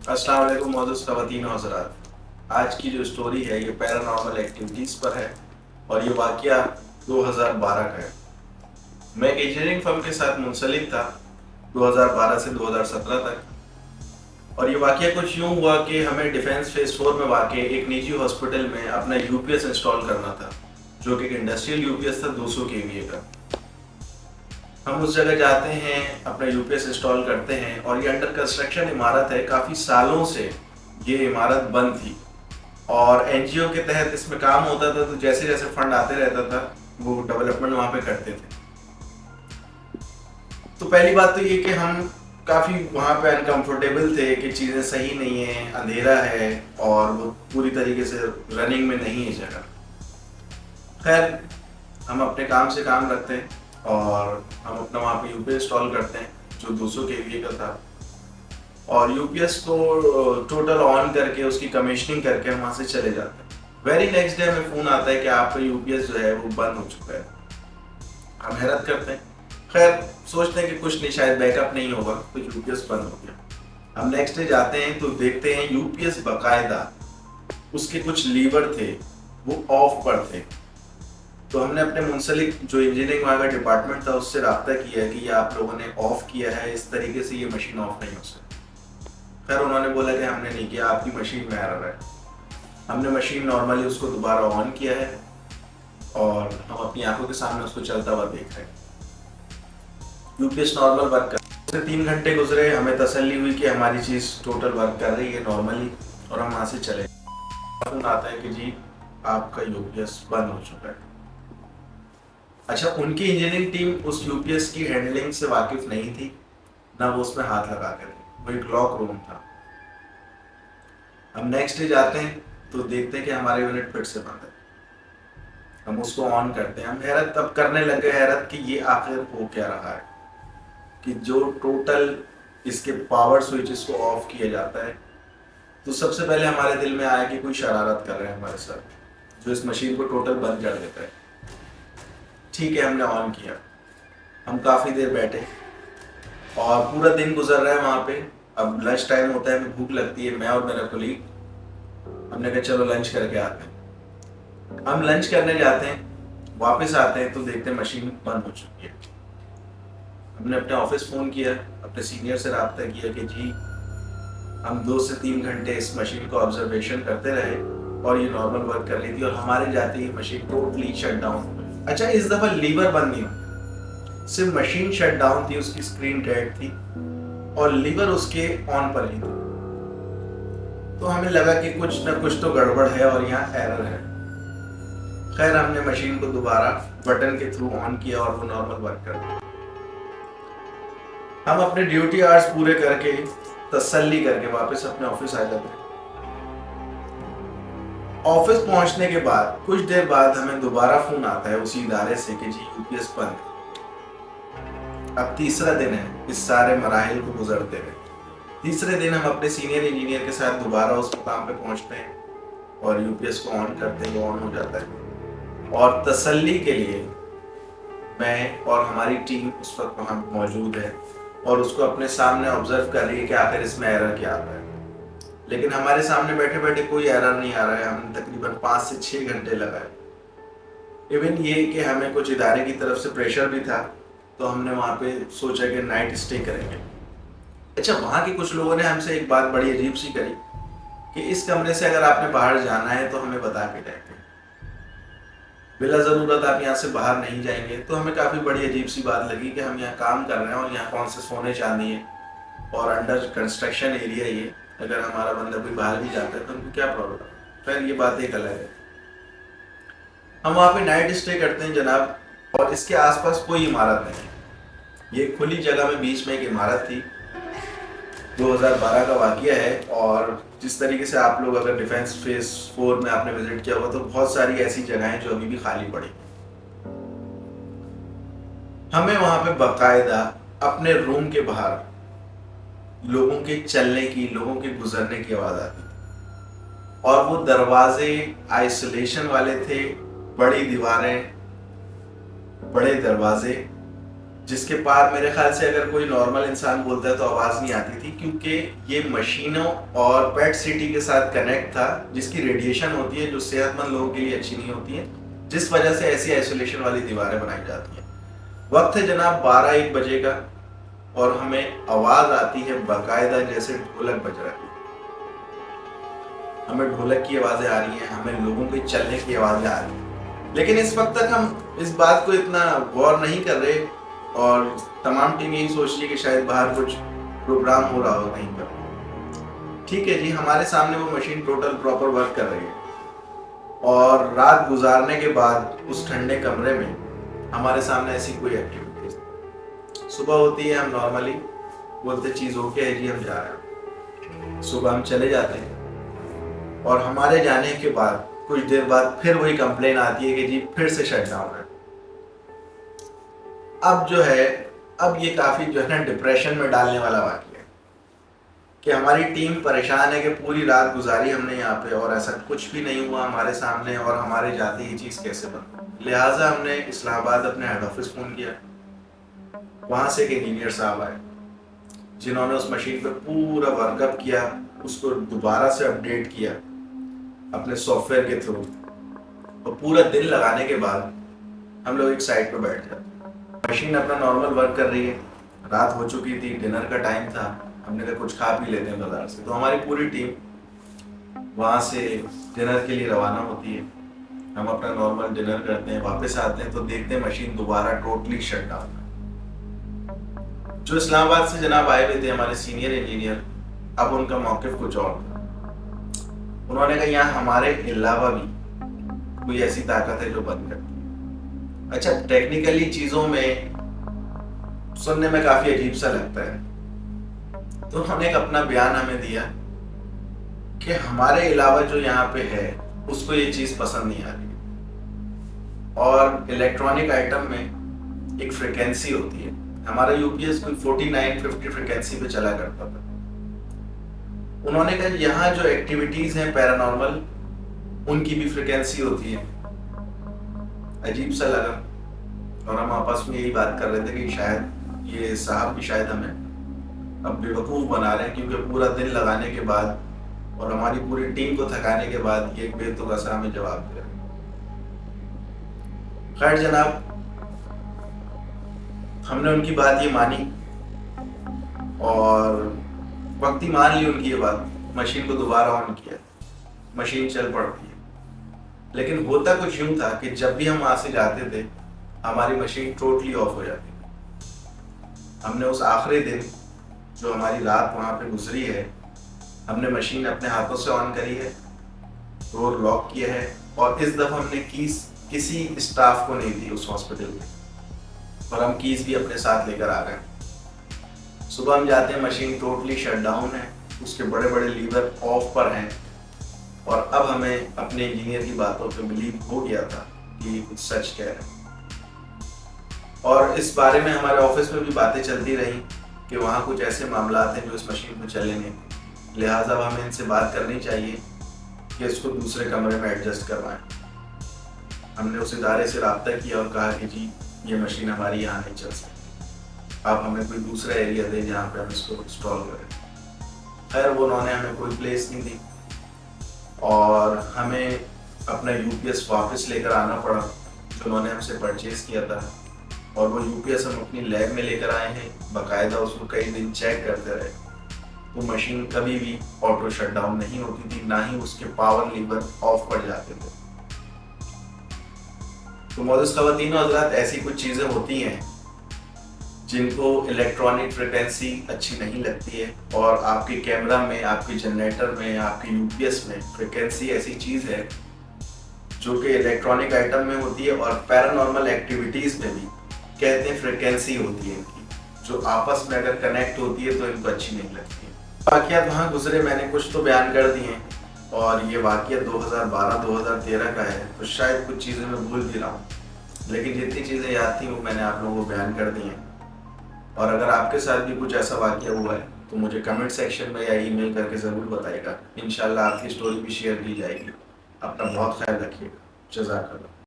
अस्सलाम वालेकुम मौजूद ख़वातीन और हज़रात। आज की जो स्टोरी है ये पैरानॉर्मल एक्टिविटीज़ पर है और ये वाक़या 2012 का है। मैं एक इंजीनियरिंग फर्म के साथ मुंसलिक था 2012 से 2017 तक। और ये वाक़या कुछ यूँ हुआ कि हमें डिफेंस फेज़ 4 में वाक़ एक निजी हॉस्पिटल में अपना यूपीएस इंस्टॉल करना था, जो कि एक इंडस्ट्रियल यूपीएस था 200 केवीए का। हम उस जगह जाते हैं, अपना यूपीएस इंस्टॉल करते हैं और ये अंडर कंस्ट्रक्शन इमारत है। काफ़ी सालों से ये इमारत बंद थी और एनजीओ के तहत इसमें काम होता था, तो जैसे जैसे फंड आते रहता था वो डेवलपमेंट वहाँ पे करते थे। तो पहली बात तो ये कि हम काफ़ी वहाँ पे अनकंफर्टेबल थे कि चीज़ें सही नहीं है, अंधेरा है और वो पूरी तरीके से रनिंग में नहीं है जगह। खैर, हम अपने काम से काम रखते हैं और हम अपना वहाँ पे यूपीएस इंस्टॉल करते हैं जो 200 केवीए का था। और यूपीएस को टोटल ऑन करके उसकी कमीशनिंग करके हम वहाँ से चले जाते हैं। वेरी नेक्स्ट डे हमें फ़ोन आता है कि आपका यूपीएस जो है वो बंद हो चुका है। हम हैरत करते हैं, खैर सोचते हैं कि कुछ नहीं, शायद बैकअप नहीं होगा, तो यूपीएस बंद हो गया। हम नेक्स्ट डे जाते हैं तो देखते हैं यूपीएस बाकायदा उसके कुछ लीवर थे वो ऑफ पर थे। तो हमने अपने मुंसलिक जो इंजीनियरिंग वहाँ का डिपार्टमेंट था उससे रब्ता किया कि ये आप लोगों ने ऑफ किया है, इस तरीके से ये मशीन ऑफ नहीं हो सकती। खैर उन्होंने बोला कि हमने नहीं किया, आपकी मशीन में एरर है। हमने मशीन नॉर्मली उसको दोबारा ऑन किया है और हम अपनी आंखों के सामने उसको चलता हुआ देख रहे हैं। यूपीएस नॉर्मल वर्क कर 3 घंटे गुजरे, हमें तसल्ली हुई कि हमारी चीज़ टोटल वर्क कर रही है नॉर्मली, और हम वहाँ से चले। फोन आता है कि जी आपका यूपीएस बंद हो चुका है। अच्छा, उनकी इंजीनियरिंग टीम उस यूपीएस की हैंडलिंग से वाकिफ नहीं थी, ना वो उसमें हाथ लगा कर थे। वो एक लॉक रूम था। हम नेक्स्ट डे जाते हैं तो देखते हैं कि हमारा यूनिट फिर से बंद है। हम उसको ऑन करते हैं। हम हैरत तब करने लगे, हैरत कि ये आखिर हो क्या रहा है कि जो टोटल इसके पावर स्विचेस को ऑफ किया जाता है। तो सबसे पहले हमारे दिल में आया कि कोई शरारत कर रहे हैं हमारे साथ, जो इस मशीन को टोटल बंद कर देता है। ठीक है, हमने ऑन किया। हम काफ़ी देर बैठे और पूरा दिन गुजर रहा है वहाँ पे। अब लंच टाइम होता है, हमें भूख लगती है। मैं और मेरा कोलीग हमने कहा चलो लंच करके आते हैं। हम लंच करने जाते हैं, वापस आते हैं तो देखते हैं मशीन बंद हो चुकी है। हमने अपने ऑफिस फ़ोन किया, अपने सीनियर से रब्ता किया कि जी हम 2 से 3 घंटे इस मशीन को ऑब्जर्वेशन करते रहे और ये नॉर्मल वर्क कर रही थी और हमारे जाते ही मशीन टोटली शट डाउन हो गई। अच्छा, इस दफ़ा लीवर बंद नहीं हुआ, सिर्फ मशीन शट डाउन थी, उसकी स्क्रीन डेड थी और लीवर उसके ऑन पर ही था। तो हमें लगा कि कुछ ना कुछ तो गड़बड़ है और यहाँ एरर है। खैर हमने मशीन को दोबारा बटन के थ्रू ऑन किया और वो नॉर्मल वर्क कर रही। हम अपने ड्यूटी आवर्स पूरे करके तसल्ली करके वापस अपने ऑफिस आ जाते हैं। ऑफिस पहुंचने के बाद कुछ देर बाद हमें दोबारा फोन आता है उसी इदारे से कि जी यूपीएस बंद। अब तीसरा दिन है इस सारे मराहिल को गुजरते हुए। तीसरे दिन हम अपने सीनियर इंजीनियर के साथ दोबारा उस मुकाम पे पहुंचते हैं और यूपीएस को ऑन करते हैं, ऑन हो जाता है। और तसल्ली के लिए मैं और हमारी टीम उस वक्त वहाँ मौजूद है और उसको अपने सामने ऑब्जर्व कर रही है कि आखिर इसमें एरर क्या आ रहा है। लेकिन हमारे सामने बैठे बैठे कोई एरर नहीं आ रहा है। हमने तकरीबन 5 से 6 घंटे लगाए। इवन ये कि हमें कुछ इदारे की तरफ से प्रेशर भी था, तो हमने वहाँ पे सोचा कि नाइट स्टे करेंगे। अच्छा, वहाँ के कुछ लोगों ने हमसे एक बात बड़ी अजीब सी करी कि इस कमरे से अगर आपने बाहर जाना है तो हमें बता के जाएंगे, बिला ज़रूरत आप यहाँ से बाहर नहीं जाएंगे। तो हमें काफ़ी बड़ी अजीब सी बात लगी कि हम यहाँ काम कर रहे हैं और यहाँ कौन से सोने चांदी है और अंडर कंस्ट्रक्शन एरिया ये, अगर हमारा बंदा कोई बाहर भी जाता है तो उनको क्या प्रॉब्लम है। फिर ये बात एक अलग है। हम वहाँ पे नाइट स्टे करते हैं जनाब, और इसके आसपास कोई इमारत नहीं है। ये खुली जगह में बीच में एक इमारत थी। 2012 का वाक़या है और जिस तरीके से आप लोग अगर डिफेंस फेज 4 में आपने विजिट किया होगा तो बहुत सारी ऐसी जगह हैं जो अभी भी खाली पड़ी। हमें वहाँ पे बाकायदा अपने रूम के बाहर लोगों के चलने की, लोगों के गुजरने की आवाज़ आती थी और वो दरवाजे आइसोलेशन वाले थे, बड़ी दीवारें, बड़े दरवाजे, जिसके पार मेरे ख्याल से अगर कोई नॉर्मल इंसान बोलता है तो आवाज़ नहीं आती थी, क्योंकि ये मशीनों और पेट सिटी के साथ कनेक्ट था, जिसकी रेडिएशन होती है जो सेहतमंद लोगों के लिए अच्छी नहीं होती है, जिस वजह से ऐसी आइसोलेशन वाली दीवारें बनाई जाती हैं। वक्त है जनाब 12-1 बजे का और हमें आवाज़ आती है बाकायदा जैसे ढोलक बज रहा है। हमें ढोलक की आवाज़ें आ रही हैं, हमें लोगों के चलने की आवाज़ें आ रही हैं, लेकिन इस वक्त तक हम इस बात को इतना गौर नहीं कर रहे और तमाम टीम यही सोच रही है कि शायद बाहर कुछ प्रोग्राम हो रहा हो कहीं पर। ठीक है जी, हमारे सामने वो मशीन टोटल प्रॉपर वर्क कर रही है और रात गुजारने के बाद उस ठंडे कमरे में हमारे सामने ऐसी कोई एक्टिविटीज। सुबह होती है, हम नॉर्मली बोलते चीज़ ओके है जी, हम जा रहे हैं। सुबह हम चले जाते हैं और हमारे जाने के बाद कुछ देर बाद फिर वही कंप्लेन आती है कि जी फिर से शट डाउन है। अब जो है, अब ये काफ़ी जो है ना डिप्रेशन में डालने वाला वाक़या है कि हमारी टीम परेशान है कि पूरी रात गुजारी हमने यहाँ पे और ऐसा कुछ भी नहीं हुआ हमारे सामने और हमारे जाते ही चीज़ कैसे बन। लिहाजा हमने इस्लामाबाद अपने हेड ऑफिस फ़ोन किया, वहाँ से एक इंजीनियर साहब आए जिन्होंने उस मशीन पर पूरा वर्कअप किया, उसको दोबारा से अपडेट किया अपने सॉफ्टवेयर के थ्रू, और पूरा दिन लगाने के बाद हम लोग एक साइट पर बैठ जाते। मशीन अपना नॉर्मल वर्क कर रही है, रात हो चुकी थी, डिनर का टाइम था, हमने कहा कुछ खा पी लेते हैं बाजार से। तो हमारी पूरी टीम वहाँ से डिनर के लिए रवाना होती है। हम अपना नॉर्मल डिनर करते हैं, वापस आते हैं तो देखते हैं मशीन दोबारा टोटली शट डाउन। जो इस्लामाबाद से जनाब आए हुए थे हमारे सीनियर इंजीनियर, अब उनका मौक़िफ़ कुछ और था। उन्होंने कहा यहाँ हमारे अलावा भी कोई ऐसी ताकत है जो बंद करती है। अच्छा, टेक्निकली चीज़ों में सुनने में काफ़ी अजीब सा लगता है, तो उन्होंने एक अपना बयान हमें दिया कि हमारे अलावा जो यहाँ पे है उसको ये चीज़ पसंद नहीं आ रही। और इलेक्ट्रॉनिक आइटम में एक फ्रिक्वेंसी होती है, हमारा यूपीएस कोई 49-50 फ्रिक्वेंसी पे चला करता था। उन्होंने कहा यहाँ जो एक्टिविटीज़ हैं पैरानॉर्मल, उनकी भी फ्रिक्वेंसी होती है। अजीब सा लगा और हम आपस में यही बात कर रहे थे कि शायद ये साहब भी शायद हमें अब बेवकूफ़ बना रहे हैं, क्योंकि पूरा दिन लगाने के बाद और हमारी पूरी टीम को थकाने के बाद ये एक बेतुका सा हमें जवाब दे रहे हैं। खैर जनाब, हमने उनकी बात ये मानी और वक्त ही मान ली उनकी ये बात, मशीन को दोबारा ऑन किया, मशीन चल पड़ती है। लेकिन होता कुछ यूं था कि जब भी हम वहां से जाते थे हमारी मशीन टोटली ऑफ हो जाती थी। हमने उस आखिरी दिन जो हमारी रात वहां पे गुजरी है, हमने मशीन अपने हाथों से ऑन करी है, डोर लॉक किया है और इस दफ़ा हमने कीज किसी स्टाफ को नहीं दी उस हॉस्पिटल में, और हम कीज भी अपने साथ लेकर आ गए। सुबह हम जाते हैं, मशीन टोटली शट डाउन है, उसके बड़े बड़े लीवर ऑफ पर हैं और अब हमें अपने इंजीनियर की बातों पे बिलीव हो गया था कि ये कुछ सच कह रहे हैं। और इस बारे में हमारे ऑफिस में भी बातें चलती रही कि वहाँ कुछ ऐसे मामला हैं जो इस मशीन को चलेंगे, लिहाजा अब हमें इनसे बात करनी चाहिए कि इसको दूसरे कमरे में एडजस्ट करवाएं। हमने उस इदारे से रब्ता किया और कहा कि जी ये मशीन हमारी यहाँ नहीं चल सकती, आप हमें कोई दूसरा एरिया दें जहाँ पे हम इसको इंस्टॉल करें। खैर वो उन्होंने हमें कोई प्लेस नहीं दी और हमें अपना यूपीएस वापस लेकर आना पड़ा जो उन्होंने हमसे परचेज़ किया था, और वो यूपीएस हम अपनी लैब में लेकर आए हैं, बाकायदा उसको कई दिन चेक करते रहे। तो मशीन कभी भी ऑटो शट डाउन नहीं होती थी, ना ही उसके पावर लीवर ऑफ पड़ जाते थे। तो मौजूद ख़वातीन और हज़रात, ऐसी कुछ चीज़ें होती हैं जिनको इलेक्ट्रॉनिक फ्रिक्वेंसी अच्छी नहीं लगती है, और आपके कैमरा में, आपके जनरेटर में, आपके यूपीएस में फ्रिक्वेंसी ऐसी चीज़ है जो कि इलेक्ट्रॉनिक आइटम में होती है और पैरानॉर्मल एक्टिविटीज़ में भी कहते हैं फ्रिक्वेंसी होती है इनकी, जो आपस में अगर कनेक्ट होती है तो इनको अच्छी नहीं लगती है। वाक़ियात वहाँ गुजरे मैंने कुछ तो बयान कर दिए हैं, और ये वाक़िया 2012-2013 का है, तो शायद कुछ चीज़ें मैं भूल भी रहा हूँ, लेकिन जितनी चीज़ें याद थी वो मैंने आप लोगों को बयान कर दी हैं। और अगर आपके साथ भी कुछ ऐसा वाक़या हुआ है तो मुझे कमेंट सेक्शन में या ईमेल करके ज़रूर बताइएगा। इंशाल्लाह आपकी स्टोरी भी शेयर की जाएगी। अपना बहुत ख्याल रखिएगा। जज़ाकल्लाह।